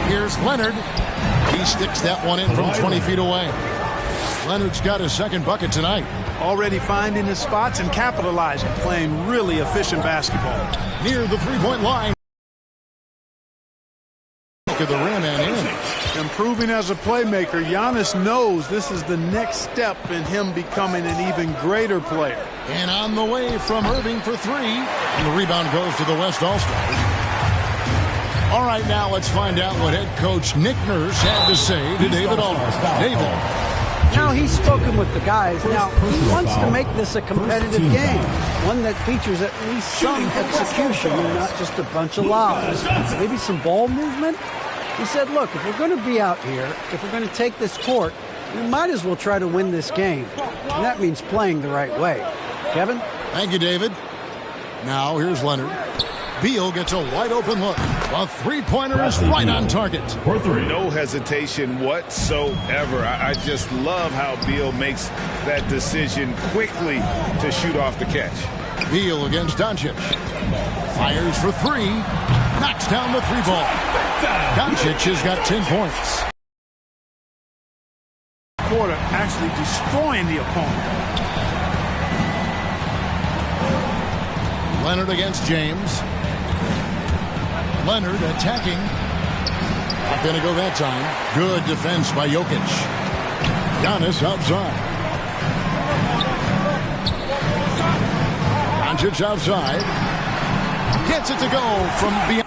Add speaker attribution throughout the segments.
Speaker 1: Here's Leonard. He sticks that one in from 20 feet away. Leonard's got his second bucket tonight.
Speaker 2: Already finding his spots and capitalizing, playing really efficient basketball.
Speaker 1: Near the three-point line. To the rim and in.
Speaker 2: Improving as a playmaker, Giannis knows this is the next step in him becoming an even greater player.
Speaker 1: And on the way from Irving for three. And the rebound goes to the West All-Stars. All right, now let's find out what head coach Nick Nurse had to say to David Aldridge. David.
Speaker 3: Now he's spoken with the guys. Now he wants to make this a competitive game, one that features at least some execution and not just a bunch of lobs. Maybe some ball movement. He said, look, if we're going to be out here, if we're going to take this court, we might as well try to win this game. And that means playing the right way. Kevin?
Speaker 1: Thank you, David. Now here's Leonard. Beal gets a wide open look. A three-pointer is right on target.
Speaker 4: No hesitation whatsoever. I just love how Beal makes that decision quickly to shoot off the catch.
Speaker 1: Beal against Doncic. Fires for three. Knocks down the three ball. Doncic has got 10 points.
Speaker 2: Quarter actually destroying the opponent.
Speaker 1: Leonard against James. Leonard attacking. Not going to go that time. Good defense by Jokic. Giannis outside. Doncic outside. Gets it to go from beyond.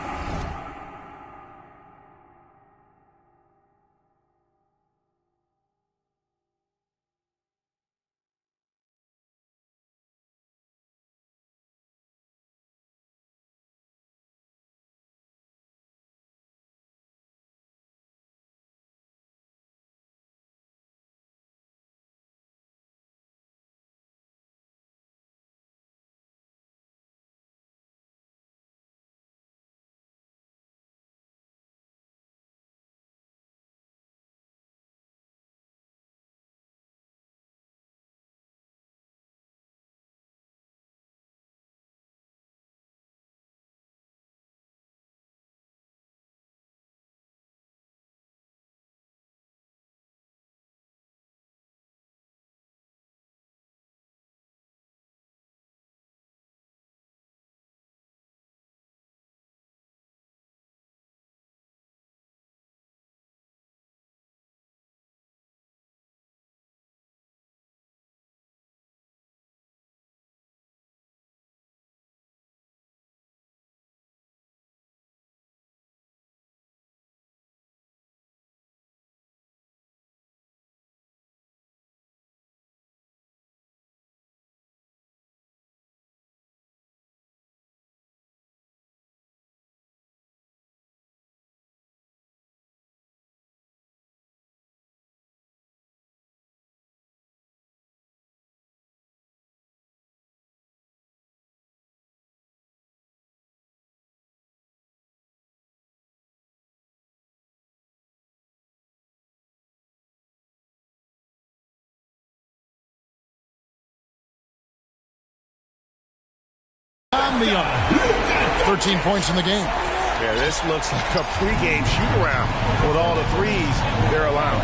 Speaker 1: On the other. 13 points in the game.
Speaker 4: Yeah, this looks like a pregame shoot-around with all the threes they're allowing.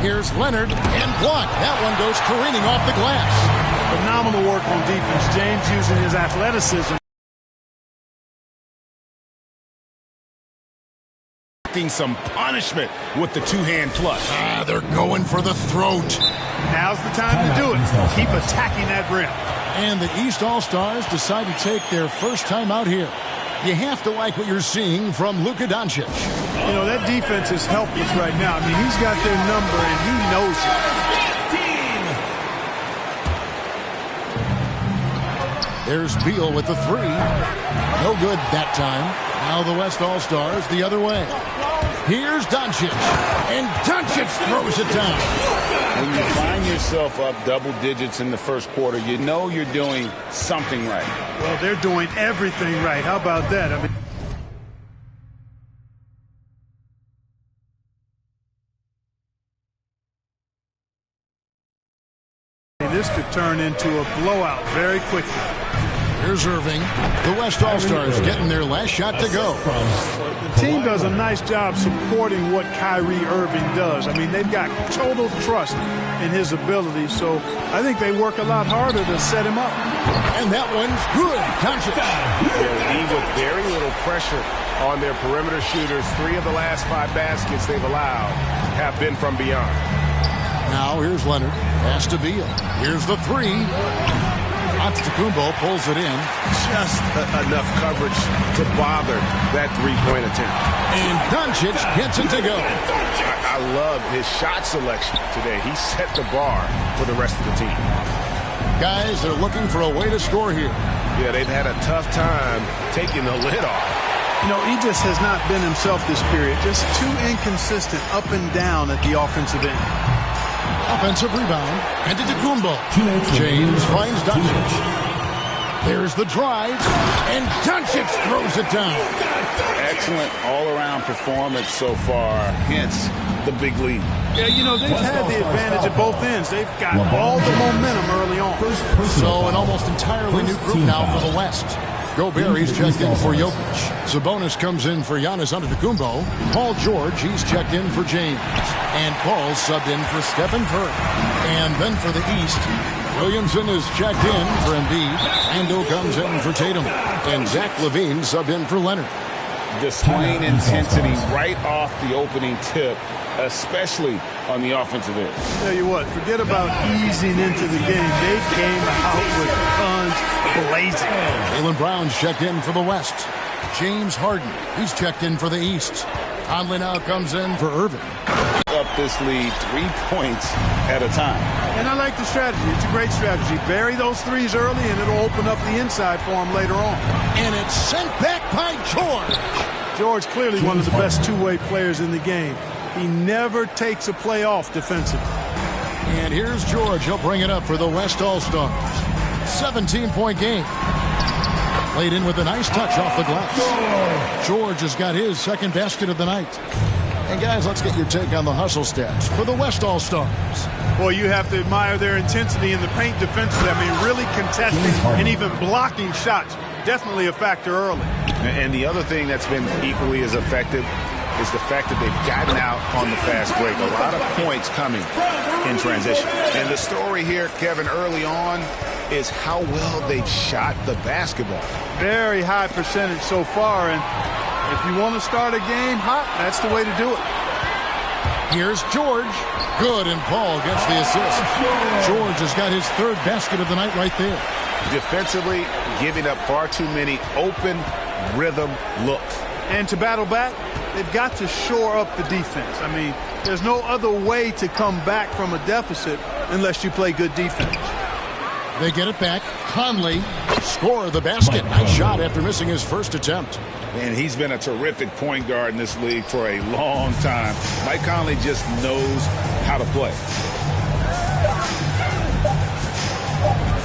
Speaker 1: Here's Leonard and blocked. That one goes careening off the glass.
Speaker 2: Phenomenal work on defense. James using his athleticism.
Speaker 4: Some punishment with the two-hand flush.
Speaker 1: They're going for the throat.
Speaker 2: Now's the time to do it. Keep attacking that rim.
Speaker 1: And the East All-Stars decide to take their first time out here. You have to like what you're seeing from Luka Doncic.
Speaker 2: You know, that defense is helpless right now. I mean, he's got their number, and he knows
Speaker 1: it. There's Beal with the three. No good that time. Now the West All-Stars the other way. Here's Doncic. And Doncic throws it down.
Speaker 4: When you find yourself up double digits in the first quarter, you know you're doing something right.
Speaker 2: Well, they're doing everything right. How about that? I mean, this could turn into a blowout very quickly.
Speaker 1: Here's Irving. The West All-Stars getting their last shot to go.
Speaker 2: The team does a nice job supporting what Kyrie Irving does. I mean, they've got total trust in his ability, so I think they work a lot harder to set him up.
Speaker 1: And that one's good. Doncic.
Speaker 4: With very little pressure on their perimeter shooters. 3 of the last 5 baskets they've allowed have been from beyond.
Speaker 1: Now here's Leonard. Pass to Beal. Here's the 3. Antetokounmpo pulls it in.
Speaker 4: Just enough coverage to bother that 3-point attempt.
Speaker 1: And Doncic gets it to go.
Speaker 4: I love his shot selection today. He set the bar for the rest of the team.
Speaker 1: Guys, they're looking for a way to score here.
Speaker 4: Yeah, they've had a tough time taking the lid off.
Speaker 2: You know, he just has not been himself this period. Just too inconsistent up and down at the offensive end.
Speaker 1: Offensive rebound. Antetokounmpo. James finds Doncic. There's the drive. And Doncic throws it down.
Speaker 4: Excellent all-around performance so far. Hence the big lead.
Speaker 2: Yeah, you know, they've had the advantage at both ends. They've got all the momentum early on.
Speaker 1: So an almost entirely new group now for the West. Gobert, he's checked in for Jokic. Sabonis comes in for Giannis Antetokounmpo. Paul George, he's checked in for James. And Paul's subbed in for Stephen Curry. And then for the East, Williamson is checked in for Embiid. Ando comes in for Tatum. And Zach LaVine subbed in for Leonard.
Speaker 4: Displaying intensity right off the opening tip, especially on the offensive end.
Speaker 2: Tell you what, forget about easing into the game. They came out with guns blazing.
Speaker 1: Jaylen Brown's checked in for the West. James Harden, he's checked in for the East. Conley now comes in for Irving.
Speaker 4: Up this lead 3 points at a time.
Speaker 2: And I like the strategy. It's a great strategy. Bury those threes early, and it'll open up the inside for him later on.
Speaker 1: And it's sent back by George.
Speaker 2: George clearly one of the best two-way players in the game. He never takes a play off defensively.
Speaker 1: And here's George. He'll bring it up for the West All-Stars. 17-point game. Played in with a nice touch off the glass. George has got his second basket of the night. And guys, let's get your take on the hustle stats for the West All-Stars.
Speaker 2: Well, you have to admire their intensity in the paint defensively. I mean, really contesting and even blocking shots. Definitely a factor early.
Speaker 4: And the other thing that's been equally as effective is the fact that they've gotten out on the fast break. A lot of points coming in transition. And the story here, Kevin, early on is how well they've shot the basketball.
Speaker 2: Very high percentage so far, and if you want to start a game hot, that's the way to do it.
Speaker 1: Here's George. Good, and Paul gets the assist. George has got his third basket of the night right there.
Speaker 4: Defensively, giving up far too many open rhythm looks.
Speaker 2: And to battle back, they've got to shore up the defense. I mean, there's no other way to come back from a deficit unless you play good defense.
Speaker 1: They get it back. Conley score the basket. Nice shot after missing his first attempt.
Speaker 4: And he's been a terrific point guard in this league for a long time. Mike Conley just knows how to play.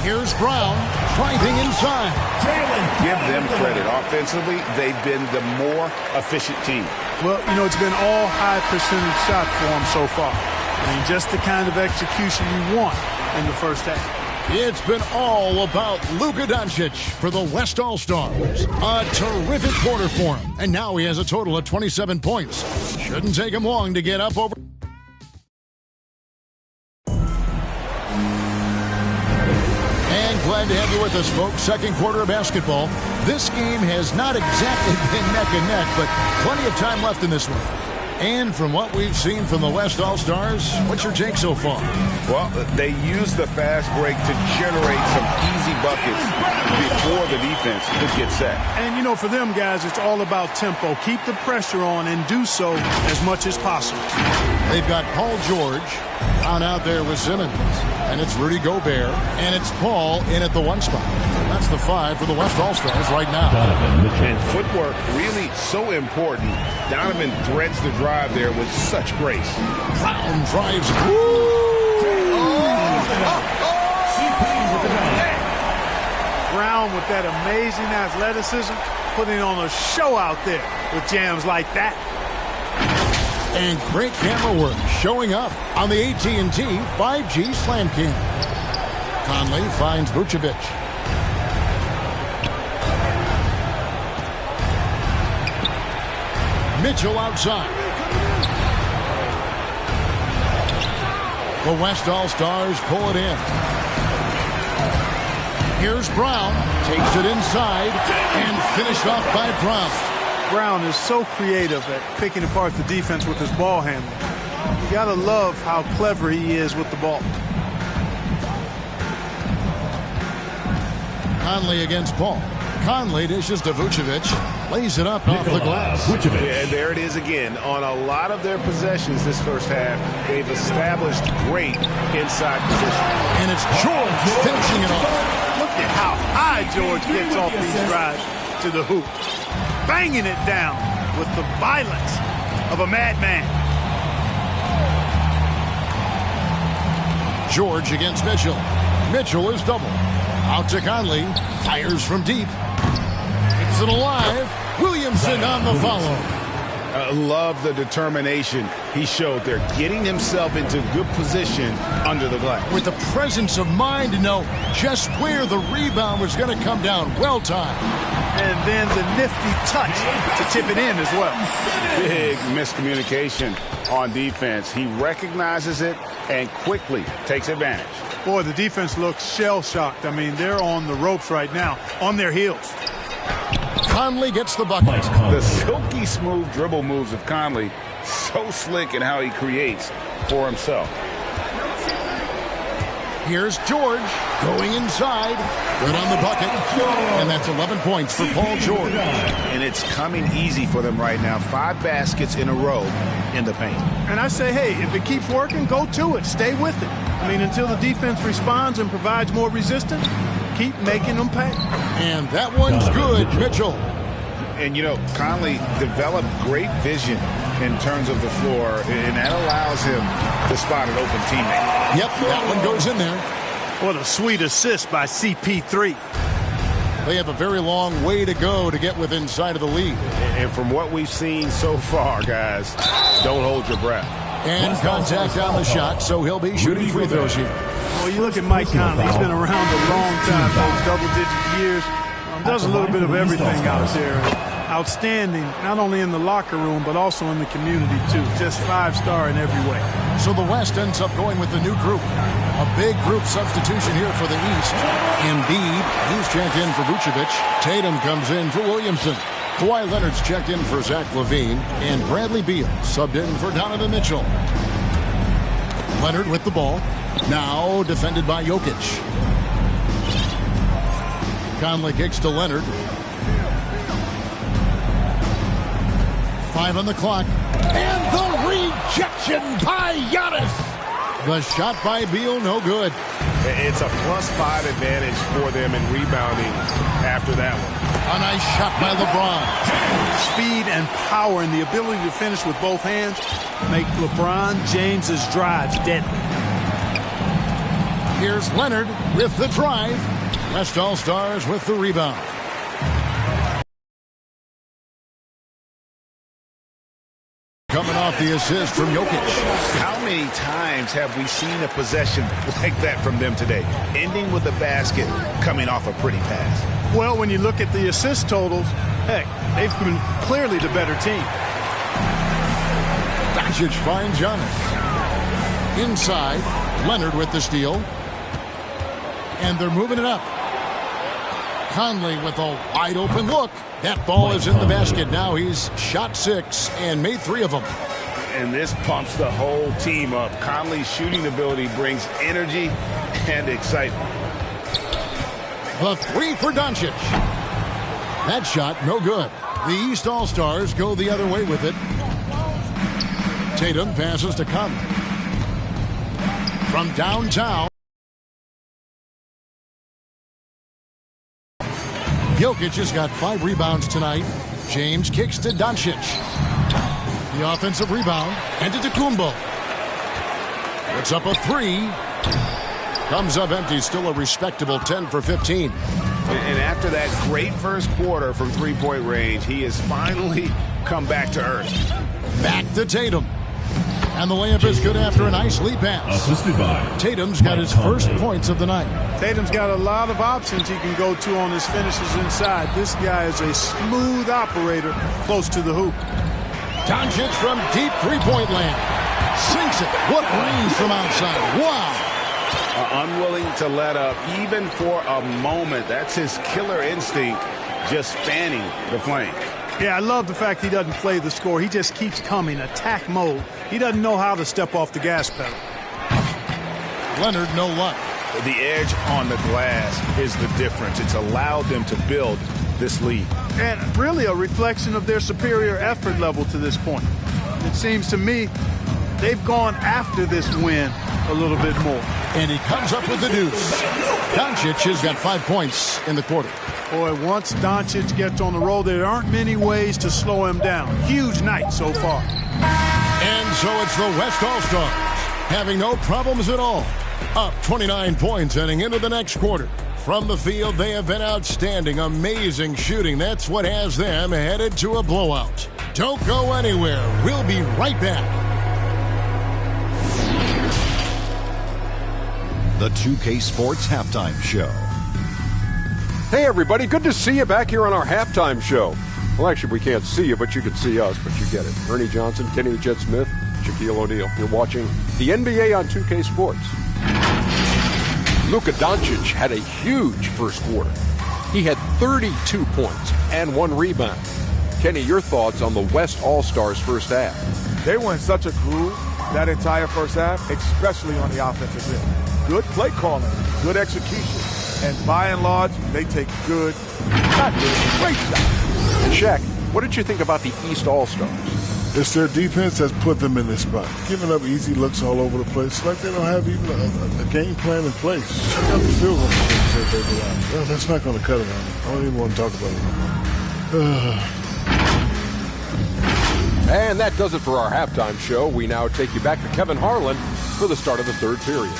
Speaker 1: Here's Brown driving inside.
Speaker 4: Give them credit. Offensively, they've been the more efficient team.
Speaker 2: Well, you know, it's been all high percentage shots for them so far. I mean, just the kind of execution you want in the first half.
Speaker 1: It's been all about Luka Doncic for the West All-Stars. A terrific quarter for him. And now he has a total of 27 points. Shouldn't take him long to get up over. And glad to have you with us, folks. Second quarter of basketball. This game has not exactly been neck and neck, but plenty of time left in this one. And from what we've seen from the West All-Stars, what's your take so far?
Speaker 4: Well, they use the fast break to generate some easy buckets before the defense could get set.
Speaker 2: And, you know, for them guys, it's all about tempo. Keep the pressure on and do so as much as possible.
Speaker 1: They've got Paul George on out there with Simmons. And it's Rudy Gobert. And it's Paul in at the 1 spot. That's the 5 for the West All-Stars right now.
Speaker 4: And footwork really so important. Donovan threads the drive there with such grace.
Speaker 1: Brown drives.
Speaker 2: Brown with that amazing athleticism, putting on a show out there with jams like that.
Speaker 1: And great camera work showing up on the AT&T 5G Slam Cam. Conley finds Vucevic. Mitchell outside. The West All-Stars pull it in. Here's Brown. Takes it inside and finished off by Brown.
Speaker 2: Brown is so creative at picking apart the defense with his ball handling. You got to love how clever he is with the ball.
Speaker 1: Conley against Paul. Conley dishes to Vucevic. Lays it up off the glass.
Speaker 4: And there it is again. On a lot of their possessions this first half, they've established great inside position.
Speaker 1: And it's George finishing it off.
Speaker 2: Look at how high George gets off these drives to the hoop. Banging it down with the violence of a madman.
Speaker 1: George against Mitchell. Mitchell is double. Out to Conley. Fires from deep. It's it alive. Williamson on the follow.
Speaker 4: Love the determination he showed there, getting himself into good position under the glass.
Speaker 1: With the presence of mind to know just where the rebound was going to come down. Well timed.
Speaker 2: And then the nifty touch to tip it in as well.
Speaker 4: Big miscommunication on defense. He recognizes it and quickly takes advantage.
Speaker 2: Boy, the defense looks shell-shocked. I mean, they're on the ropes right now, on their heels.
Speaker 1: Conley gets the bucket.
Speaker 4: The silky smooth dribble moves of Conley, so slick in how he creates for himself.
Speaker 1: Here's George going inside. Good on the bucket. And that's 11 points for Paul George.
Speaker 4: And it's coming easy for them right now. 5 baskets in a row in the paint.
Speaker 2: And I say, hey, if it keeps working, go to it. Stay with it. I mean, until the defense responds and provides more resistance, keep making them pay.
Speaker 1: And that one's good, Mitchell.
Speaker 4: And, you know, Conley developed great vision in terms of the floor, and that allows him to spot an open teammate.
Speaker 1: Yep, that one goes in there.
Speaker 2: What a sweet assist by CP3.
Speaker 1: They have a very long way to go to get within sight of the lead.
Speaker 4: And from what we've seen so far, guys, don't hold your breath.
Speaker 1: And contact on the shot, so he'll be shooting free throws here.
Speaker 2: Well, you look at Mike Conley. He's been around a long time, those double-digit years. Does a little bit of everything out there. Outstanding, not only in the locker room, but also in the community, too. Just 5-star in every way.
Speaker 1: So the West ends up going with the new group. A big group substitution here for the East. Embiid, he's checked in for Vucevic. Tatum comes in for Williamson. Kawhi Leonard's checked in for Zach LaVine. And Bradley Beal subbed in for Donovan Mitchell. Leonard with the ball. Now defended by Jokic. Conley kicks to Leonard. 5 on the clock. And the rejection by Giannis. The shot by Beal, no good.
Speaker 4: It's a +5 advantage for them in rebounding after that one.
Speaker 1: A nice shot by LeBron.
Speaker 2: Speed and power and the ability to finish with both hands make LeBron James's drives deadly.
Speaker 1: Here's Leonard with the drive. West All-Stars with the rebound. Coming off the assist from Jokic.
Speaker 4: How many times have we seen a possession like that from them today? Ending with a basket, coming off a pretty pass.
Speaker 2: Well, when you look at the assist totals, heck, they've been clearly the better team.
Speaker 1: Doncic finds Giannis. Inside, Leonard with the steal. And they're moving it up. Conley with a wide open look. That ball is in the basket. Now he's shot 6 and made 3 of them.
Speaker 4: And this pumps the whole team up. Conley's shooting ability brings energy and excitement.
Speaker 1: The 3 for Doncic. That shot, no good. The East All-Stars go the other way with it. Tatum passes to Conley. From downtown. Jokic has got 5 rebounds tonight. James kicks to Doncic. The offensive rebound. And to Kumbo. It's up a 3. Comes up empty. Still a respectable 10 for 15.
Speaker 4: And after that great first quarter from three-point range, he has finally come back to earth.
Speaker 1: Back to Tatum. And the layup is good after a nice lead pass. Tatum's got his first points of the night.
Speaker 2: Tatum's got a lot of options he can go to on his finishes inside. This guy is a smooth operator close to the hoop.
Speaker 1: Doncic from deep three-point land. Sinks it. What range from outside. Wow.
Speaker 4: Unwilling to let up even for a moment. That's his killer instinct, just fanning the flame.
Speaker 2: Yeah, I love the fact he doesn't play the score. He just keeps coming, attack mode. He doesn't know how to step off the gas pedal.
Speaker 1: Leonard, no luck.
Speaker 4: The edge on the glass is the difference. It's allowed them to build this lead.
Speaker 2: And really a reflection of their superior effort level to this point. It seems to me they've gone after this win a little bit more.
Speaker 1: And he comes up with the deuce. Doncic has got 5 points in the quarter.
Speaker 2: Boy, once Doncic gets on the roll, there aren't many ways to slow him down. Huge night so far.
Speaker 1: And so it's the West All-Stars having no problems at all. Up 29 points heading into the next quarter. From the field, they have been outstanding. Amazing shooting. That's what has them headed to a blowout. Don't go anywhere. We'll be right back.
Speaker 5: The 2K Sports Halftime Show.
Speaker 6: Hey, everybody. Good to see you back here on our halftime show. Well, actually, we can't see you, but you can see us, but you get it. Ernie Johnson, Kenny the Jet Smith, Shaquille O'Neal. You're watching the NBA on 2K Sports. Luka Doncic had a huge first quarter. He had 32 points and 1 rebound. Kenny, your thoughts on the West All-Stars first half?
Speaker 7: They were in such a groove that entire first half, especially on the offensive end. Good play calling, good execution, and by and large, they take good, not good, great shots.
Speaker 6: And Shaq, what did you think about the East All-Stars?
Speaker 8: It's their defense that's put them in this spot. Giving up easy looks all over the place. Like they don't have even a game plan in place. Check out the field goal that they go out. Well, that's not going to cut it on them. I don't even want to talk about it anymore.
Speaker 6: And that does it for our halftime show. We now take you back to Kevin Harlan for the start of the third period.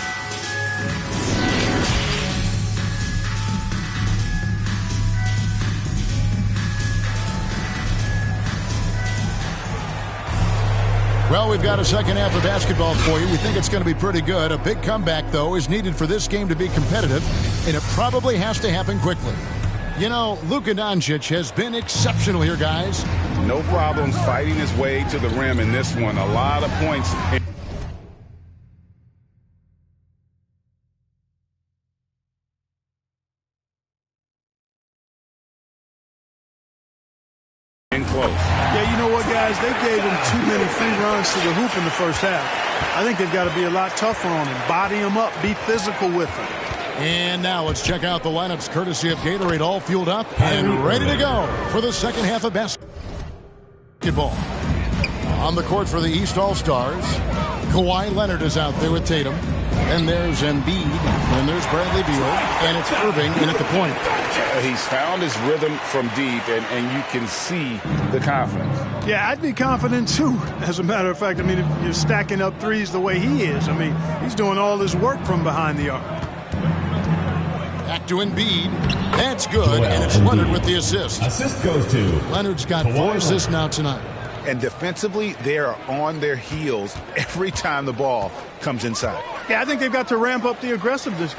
Speaker 1: Well, we've got a second half of basketball for you. We think it's going to be pretty good. A big comeback, though, is needed for this game to be competitive, and it probably has to happen quickly. You know, Luka Doncic has been exceptional here, guys.
Speaker 4: No problems fighting his way to the rim in this one. A lot of points. Close.
Speaker 2: Yeah, you know what, guys? They gave him too many free runs to the hoop in the first half. I think they've got to be a lot tougher on him. Body him up. Be physical with him.
Speaker 1: And now let's check out the lineups courtesy of Gatorade, all fueled up and ready to go for the second half of basketball. On the court for the East All-Stars, Kawhi Leonard is out there with Tatum. And there's Embiid, and there's Bradley Beal, and it's Irving in at the point.
Speaker 4: He's found his rhythm from deep, and you can see the confidence.
Speaker 2: Yeah, I'd be confident, too. As a matter of fact, I mean, if you're stacking up threes the way he is, I mean, he's doing all his work from behind the arc.
Speaker 1: Back to Embiid. That's good, and it's Leonard with the assist.
Speaker 9: Assist goes to
Speaker 1: Leonard's got 4 assists now tonight.
Speaker 4: And defensively, they are on their heels every time the ball comes inside.
Speaker 2: Yeah, I think they've got to ramp up the aggressiveness.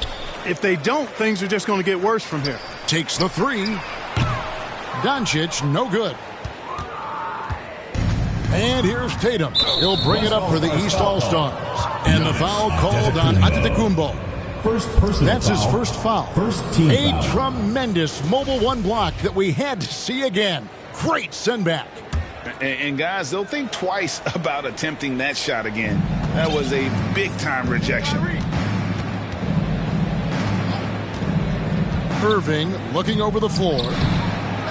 Speaker 2: If they don't, things are just going to get worse from here.
Speaker 1: Takes the 3. Doncic, no good. And here's Tatum. He'll bring it up for the East All-Stars. And the foul called on Antetokounmpo. That's his first foul.
Speaker 9: First team
Speaker 1: A
Speaker 9: foul.
Speaker 1: tremendous mobile one block that we had to see again. Great send back.
Speaker 4: And guys, they'll think twice about attempting that shot again. That was a big-time rejection.
Speaker 1: Irving looking over the floor.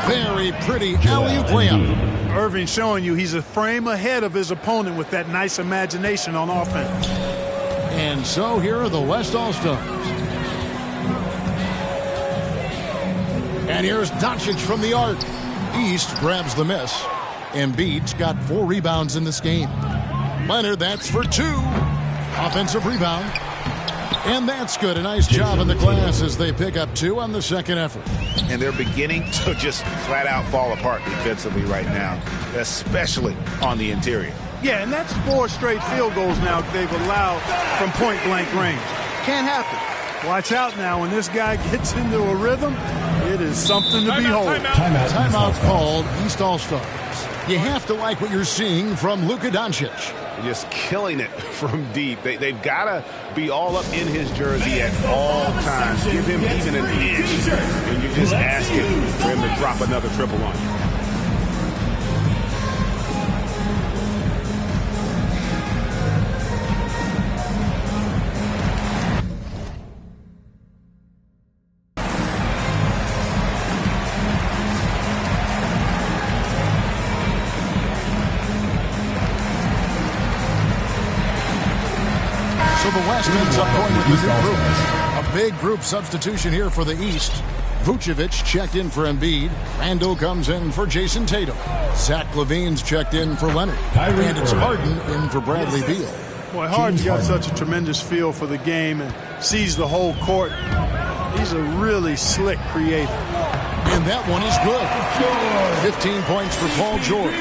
Speaker 1: Very pretty alley-oop layup.
Speaker 2: Irving showing you he's a frame ahead of his opponent with that nice imagination on offense.
Speaker 1: And so here are the West All-Stars. And here's Doncic from the arc. East grabs the miss. Embiid's got 4 rebounds in this game. Leonard, that's for 2. Offensive rebound. And that's good. A nice job in the glass as they pick up 2 on the second effort.
Speaker 4: And they're beginning to just flat out fall apart defensively right now, especially on the interior.
Speaker 2: Yeah, and that's 4 straight field goals now they've allowed from point-blank range. Can't happen. Watch out now. When this guy gets into a rhythm, it is something to behold.
Speaker 1: Timeout called East All-Stars. You have to like what you're seeing from Luka Doncic.
Speaker 4: Just killing it from deep. They've got to be all up in his jersey at all times. Give him even an inch, and you just ask him for him to drop another triple on you.
Speaker 1: So the West ends up going with the new group. A big group substitution here for the East. Vucevic checked in for Embiid. Randall comes in for Jason Tatum. Zach LaVine's checked in for Leonard. And it's Harden in for Bradley Beal.
Speaker 2: Boy, Harden's got such a tremendous feel for the game and sees the whole court. He's a really slick creator.
Speaker 1: And that one is good. 15 points for Paul George.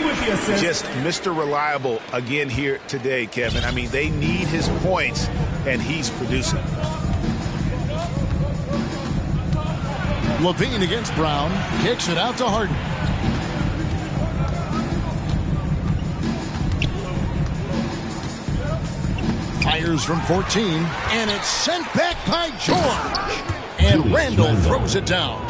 Speaker 4: Just Mr. Reliable again here today, Kevin. I mean, they need his points, and he's producing.
Speaker 1: LaVine against Brown. Kicks it out to Harden. Fires from 14, and it's sent back by George. And Randall throws it down.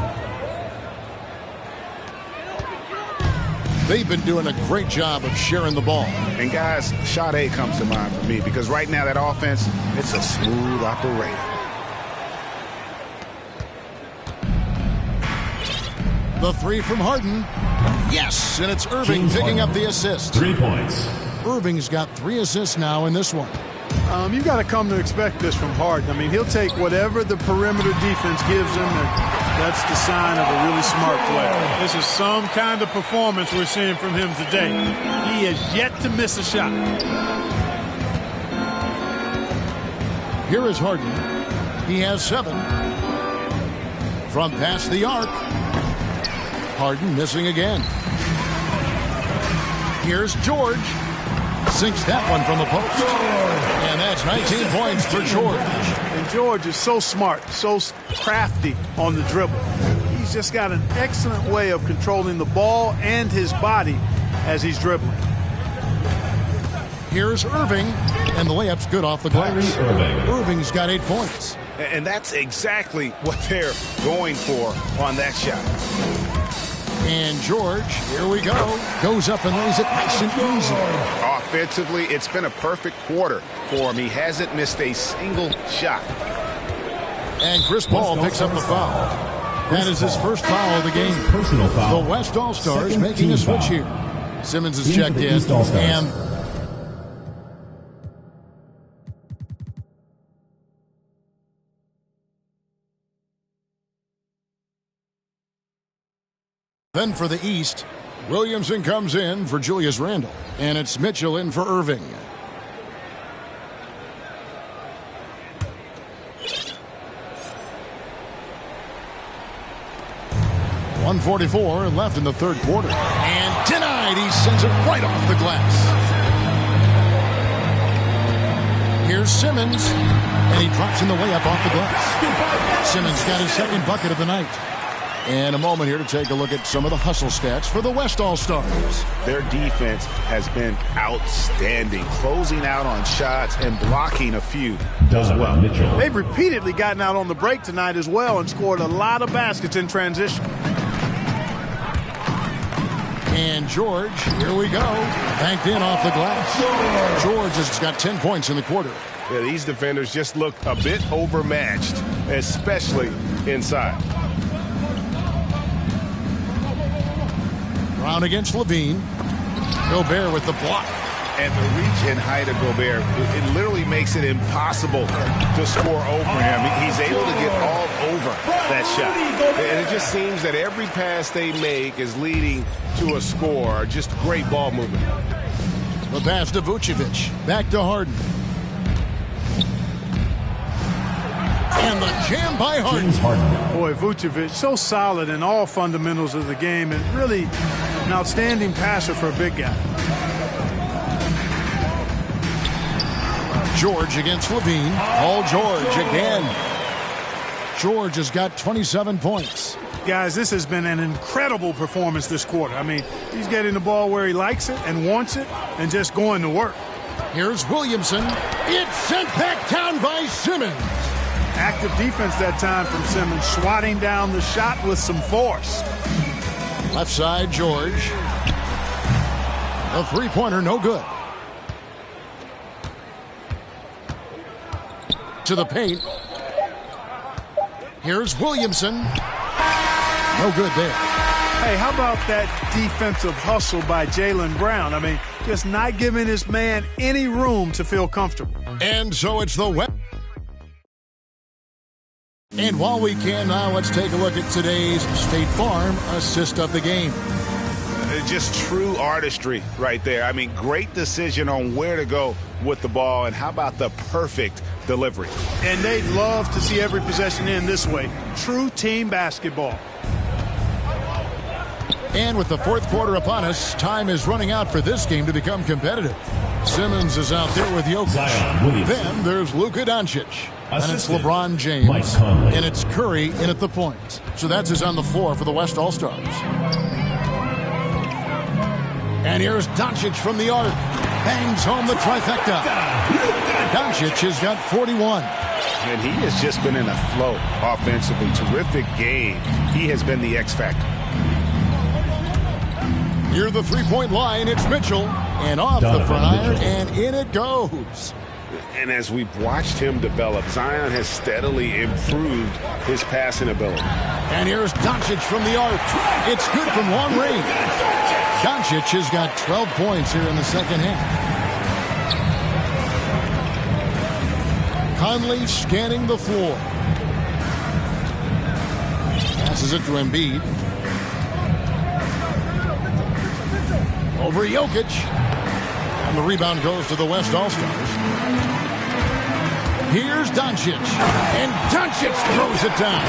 Speaker 1: They've been doing a great job of sharing the ball.
Speaker 4: And guys, shot A comes to mind for me because right now that offense, it's a smooth operator.
Speaker 1: The three from Harden. Yes, and it's Irving picking up the assist.
Speaker 9: 3 points.
Speaker 1: Irving's got 3 assists now in this one.
Speaker 2: You've got to come to expect this from Harden. I mean, he'll take whatever the perimeter defense gives him, and that's the sign of a really smart player. This is some kind of performance we're seeing from him today. He has yet to miss a shot.
Speaker 1: Here is Harden. He has 7. From past the arc. Harden missing again. Here's George. Sinks that one from the post. And that's 19 points for George.
Speaker 2: And George is so smart, so crafty on the dribble. He's just got an excellent way of controlling the ball and his body as he's dribbling.
Speaker 1: Here's Irving, and the layup's good off the glass. Irving's got 8 points.
Speaker 4: And that's exactly what they're going for on that shot.
Speaker 1: And George, here we go, goes up and lays it nice and easy.
Speaker 4: Offensively, it's been a perfect quarter for him. He hasn't missed a single shot.
Speaker 1: And Chris Paul picks up the foul. That is his first foul of the game.
Speaker 9: Personal foul.
Speaker 1: The West All-Stars making a switch here. Simmons is checked in, and then for the East, Williamson comes in for Julius Randle, and it's Mitchell in for Irving. .144 left in the third quarter, and denied. He sends it right off the glass. Here's Simmons, and he drops in the layup off the glass. Simmons got his second bucket of the night. And a moment here to take a look at some of the hustle stats for the West All-Stars.
Speaker 4: Their defense has been outstanding, closing out on shots and blocking a few as well.
Speaker 9: Mitchell.
Speaker 2: They've repeatedly gotten out on the break tonight as well and scored a lot of baskets in transition.
Speaker 1: And George, here we go, banked in off the glass. George has got 10 points in the quarter.
Speaker 4: Yeah, these defenders just look a bit overmatched, especially inside.
Speaker 1: Brown against LaVine. Gobert with the block.
Speaker 4: And the reach and height of Gobert, it literally makes it impossible to score over him. He's able to get all over that shot. And it just seems that every pass they make is leading to a score. Just great ball movement.
Speaker 1: The pass to Vucevic. Back to Harden. And the jam by Harden.
Speaker 2: Boy, Vucevic, so solid in all fundamentals of the game and really an outstanding passer for a big guy.
Speaker 1: George against LaVine. Paul George again. George has got 27 points.
Speaker 2: Guys, this has been an incredible performance this quarter. I mean, he's getting the ball where he likes it and wants it and just going to work.
Speaker 1: Here's Williamson. It's sent back down by Simmons.
Speaker 2: Active defense that time from Simmons, swatting down the shot with some force.
Speaker 1: Left side, George. A three-pointer, no good. To the paint. Here's Williamson. No good there.
Speaker 2: Hey, how about that defensive hustle by Jaylen Brown? I mean, just not giving this man any room to feel comfortable.
Speaker 1: And so it's the West. And while we can now, let's take a look at today's State Farm assist of the game.
Speaker 4: Just true artistry right there. I mean, great decision on where to go with the ball, and how about the perfect delivery?
Speaker 2: And they'd love to see every possession end this way. True team basketball.
Speaker 1: And with the fourth quarter upon us, time is running out for this game to become competitive. Simmons is out there with Jokic. Then there's Luka Doncic. And it's LeBron James. And it's Curry in at the point. So that's his on the floor for the West All-Stars. And here's Doncic from the arc. Bangs home the trifecta. Doncic has got 41.
Speaker 4: And he has just been in a flow offensively. Terrific game. He has been the X factor.
Speaker 1: Near the three-point line, it's Mitchell. And off the front iron, and in it goes.
Speaker 9: And as we've watched him develop, Zion has steadily improved his passing ability.
Speaker 1: And here's Doncic from the arc. It's good from long range. Doncic has got 12 points here in the second half. Conley scanning the floor. Passes it to Embiid. Over Jokic. And the rebound goes to the West All-Stars. Here's Doncic. And Doncic throws it down.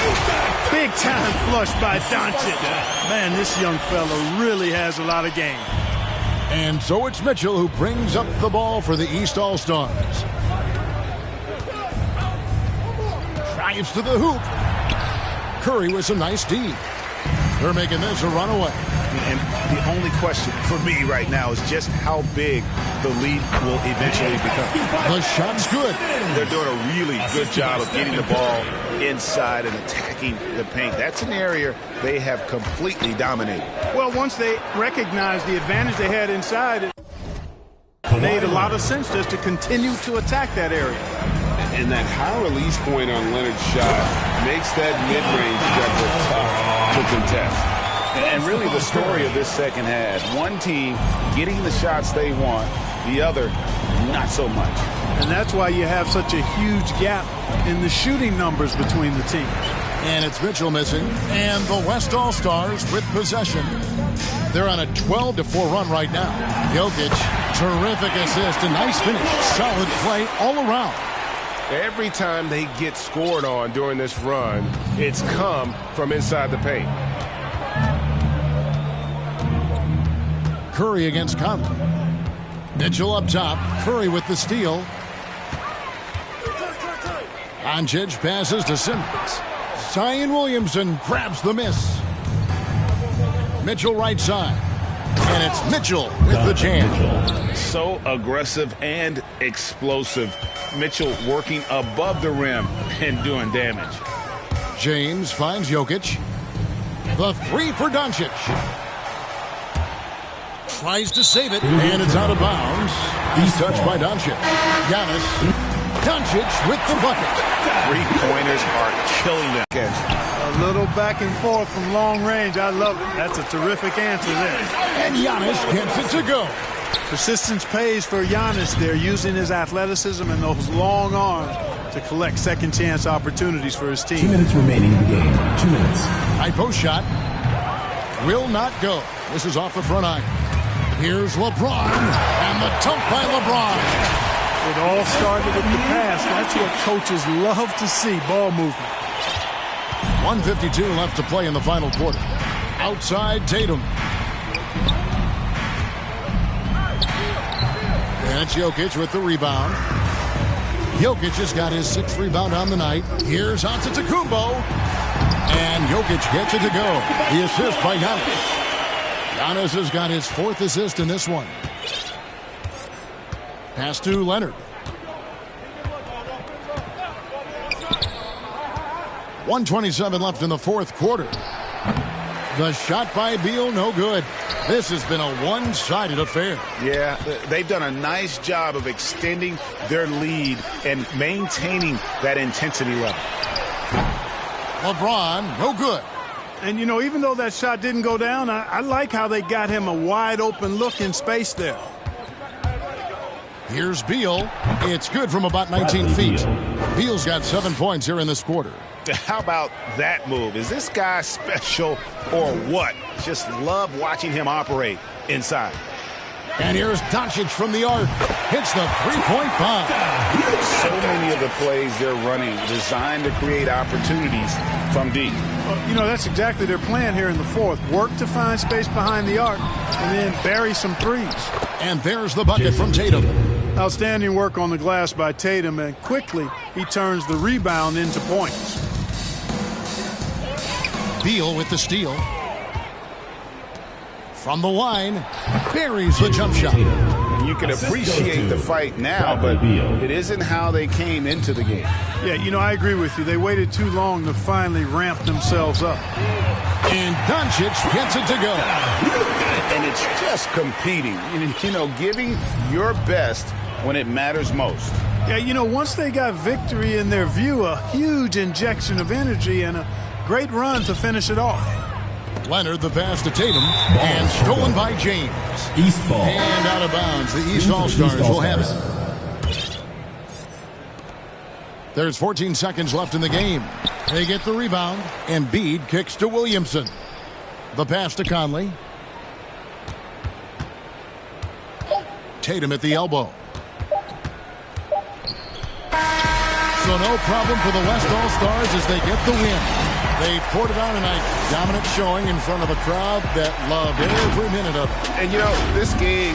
Speaker 2: Big time flush by Doncic. Man, this young fella really has a lot of game.
Speaker 1: And so it's Mitchell who brings up the ball for the East All-Stars. Drives to the hoop. Curry with some nice D. They're making this a runaway.
Speaker 4: And the only question for me right now is just how big the lead will eventually become.
Speaker 1: The shot's good.
Speaker 4: They're doing a really good job of getting the ball inside and attacking the paint. That's an area they have completely dominated.
Speaker 2: Well, once they recognized the advantage they had inside, it made a lot of sense just to continue to attack that area.
Speaker 9: And that high release point on Leonard's shot makes that mid-range jumper tough to contest.
Speaker 4: And really the story of this second half, one team getting the shots they want, the other not so much.
Speaker 2: And that's why you have such a huge gap in the shooting numbers between the teams.
Speaker 1: And it's Mitchell missing. And the West All-Stars with possession. They're on a 12-4 run right now. Jokic, terrific assist, a nice finish. Solid play all around.
Speaker 9: Every time they get scored on during this run, it's come from inside the paint.
Speaker 1: Curry against Conley. Mitchell up top. Curry with the steal. Doncic passes to Simmons. Zion Williamson grabs the miss. Mitchell right side. And it's Mitchell with the jam.
Speaker 4: So aggressive and explosive. Mitchell working above the rim and doing damage.
Speaker 1: James finds Jokic. The three for Doncic. Tries to save it, and it's out of bounds. He's touched by Doncic. Giannis. Doncic with the bucket.
Speaker 4: Three-pointers are killing them.
Speaker 2: A little back and forth from long range. I love it. That's a terrific answer there.
Speaker 1: And Giannis gets it to go.
Speaker 2: Persistence pays for Giannis there, using his athleticism and those long arms to collect second-chance opportunities for his team.
Speaker 10: 2 minutes remaining in the game. 2 minutes.
Speaker 1: High post shot. Will not go. This is off the front iron. Here's LeBron, and the dunk by LeBron.
Speaker 2: It all started with the pass. That's what coaches love to see, ball movement.
Speaker 1: 1:52 left to play in the final quarter. Outside Tatum. And it's Jokic with the rebound. Jokic has got his 6th rebound on the night. Here's Antetokounmpo. And Jokic gets it to go. The assist by Giannis. Giannis has got his 4th assist in this one. Pass to Leonard. 1:27 left in the 4th quarter. The shot by Beal, no good. This has been a one-sided affair.
Speaker 4: Yeah, they've done a nice job of extending their lead and maintaining that intensity level.
Speaker 1: LeBron, no good.
Speaker 2: And, you know, even though that shot didn't go down, I like how they got him a wide-open look in space there.
Speaker 1: Here's Beal. It's good from about 19 feet. Beal's got 7 points here in this quarter.
Speaker 4: How about that move? Is this guy special or what? Just love watching him operate inside.
Speaker 1: And here's Doncic from the arc. Hits the three-point bomb.
Speaker 4: So many of the plays they're running designed to create opportunities from deep.
Speaker 2: Well, you know, that's exactly their plan here in the 4th. Work to find space behind the arc and then bury some threes.
Speaker 1: And there's the bucket from Tatum.
Speaker 2: Outstanding work on the glass by Tatum, and quickly he turns the rebound into points.
Speaker 1: Beal with the steal. From the line, buries the jump shot.
Speaker 4: You can appreciate the fight now, but it isn't how they came into the game.
Speaker 2: Yeah, you know, I agree with you. They waited too long to finally ramp themselves up.
Speaker 1: And Doncic gets it to go.
Speaker 4: And it's just competing, you know, giving your best when it matters most.
Speaker 2: Yeah, you know, once they got victory in their view, a huge injection of energy and a great run to finish it off.
Speaker 1: Leonard, the pass to Tatum, and stolen by James.
Speaker 10: East ball.
Speaker 1: And out of bounds. The East All-Stars will have it. There's 14 seconds left in the game. They get the rebound, and Embiid kicks to Williamson. The pass to Conley. Tatum at the elbow. So no problem for the West All-Stars as they get the win. They poured it on tonight. Dominant showing in front of a crowd that loved every minute of it.
Speaker 4: And, you know, this game